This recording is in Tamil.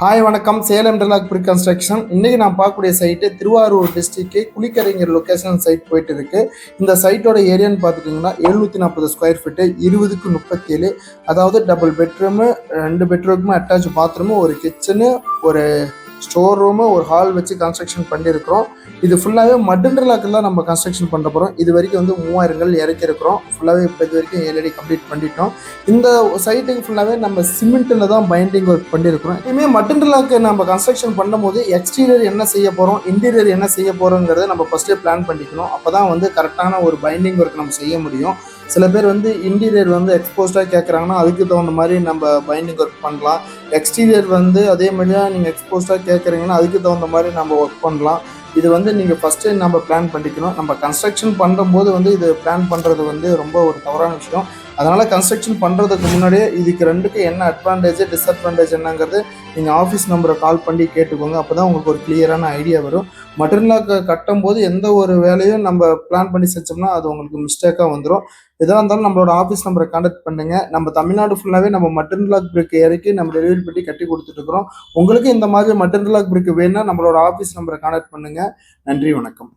ஹாய் வணக்கம். Salem interlock brick construction. இன்றைக்கி நான் பார்க்கக்கூடிய சைட்டு திருவாரூர் டிஸ்ட்ரிக்ட் குளிக்கரைங்கிற லொக்கேஷன் சைட் போயிட்டு இருக்கு. இந்த சைட்டோட ஏரியான்னு பார்த்துட்டிங்கன்னா 740 ஸ்கொயர் ஃபீட்டு, 20க்கு 37. அதாவது டபுள் பெட்ரூமு, 2 பெட்ரூமும் அட்டாச் பாத்ரூமு, ஒரு கிச்சனு, ஒரு ஸ்டோர் ரூமு, ஒரு ஹால் வச்சு கன்ஸ்ட்ரக்ஷன் பண்ணியிருக்கிறோம். இது ஃபுல்லாகவே மட் இன்டர்லாக்கில் தான் நம்ம கன்ஸ்ட்ரக்ஷன் பண்ண போகிறோம். இது வரைக்கும் வந்து 3000 இறக்கிருக்கிறோம். ஃபுல்லாகவே இப்போ இது வரைக்கும் 7 கம்ப்ளீட் பண்ணிட்டோம். இந்த சைட்டுக்கு ஃபுல்லாகவே நம்ம சிமெண்ட்டில் தான் பைண்டிங் ஒர்க் பண்ணியிருக்கிறோம். இனிமேல் மட் இன்டர்லாக்கு நம்ம கன்ஸ்ட்ரக்ஷன் பண்ணும்போது எக்ஸ்டீரியர் என்ன செய்ய போகிறோம், இன்டீரியர் என்ன செய்ய போகிறோங்கிறத நம்ம ஃபஸ்ட்டே பிளான் பண்ணிக்கணும். அப்போ தான் வந்து கரெக்டான ஒரு பைண்டிங் ஒர்க் நம்ம செய்ய முடியும். சில பேர் வந்து இன்டீரியர் வந்து எக்ஸ்போஸ்டாக கேட்குறாங்கன்னா அதுக்கு தகுந்த மாதிரி நம்ம பைண்டிங் ஒர்க் பண்ணலாம். எக்ஸ்டீரியர் வந்து அதே மாதிரியா நீங்கள் எக்ஸ்போஸ்டாக கேட்குறீங்கன்னா அதுக்கு தகுந்த மாதிரி நம்ம ஒர்க் பண்ணலாம். இது வந்து நீங்கள் ஃபஸ்ட்டு நம்ம பிளான் பண்ணிக்கணும். நம்ம கன்ஸ்ட்ரக்ஷன் பண்ணும்போது வந்து இது பிளான் பண்ணுறது வந்து ரொம்ப ஒரு தவறான விஷயம். அதனால் கன்ஸ்ட்ரக்ஷன் பண்ணுறதுக்கு முன்னாடியே இதுக்கு ரெண்டுக்கு என்ன அட்வான்டேஜ் டிஸ்அட்வான்டேஜ் என்னங்கிறது நீங்கள் ஆஃபீஸ் நம்பரை கால் பண்ணி கேட்டுக்கோங்க. அப்போ தான் உங்களுக்கு ஒரு கிளியரான ஐடியா வரும். மட் இன்டர்லாக் கட்டும்போது எந்த ஒரு வேலையும் நம்ம பிளான் பண்ணி செஞ்சோம்னா அது உங்களுக்கு மிஸ்டேக்காக வந்துடும். எதாக இருந்தாலும் நம்மளோட ஆஃபீஸ் நம்பரை கான்டாக்ட் பண்ணுங்கள். நம்ம தமிழ்நாடு ஃபுல்லாகவே நம்ம மட் இன்டர்லாக் பிரிக் இறக்கி நம்ம டெலிவரி பண்ணி கட்டி கொடுத்துட்ருக்குறோம். உங்களுக்கு இந்த மாதிரி மட் இன்டர்லாக் பிரிக் வேணும்னா நம்மளோட ஆஃபீஸ் நம்பரை கான்டாக்ட் பண்ணுங்கள். நன்றி, வணக்கம்.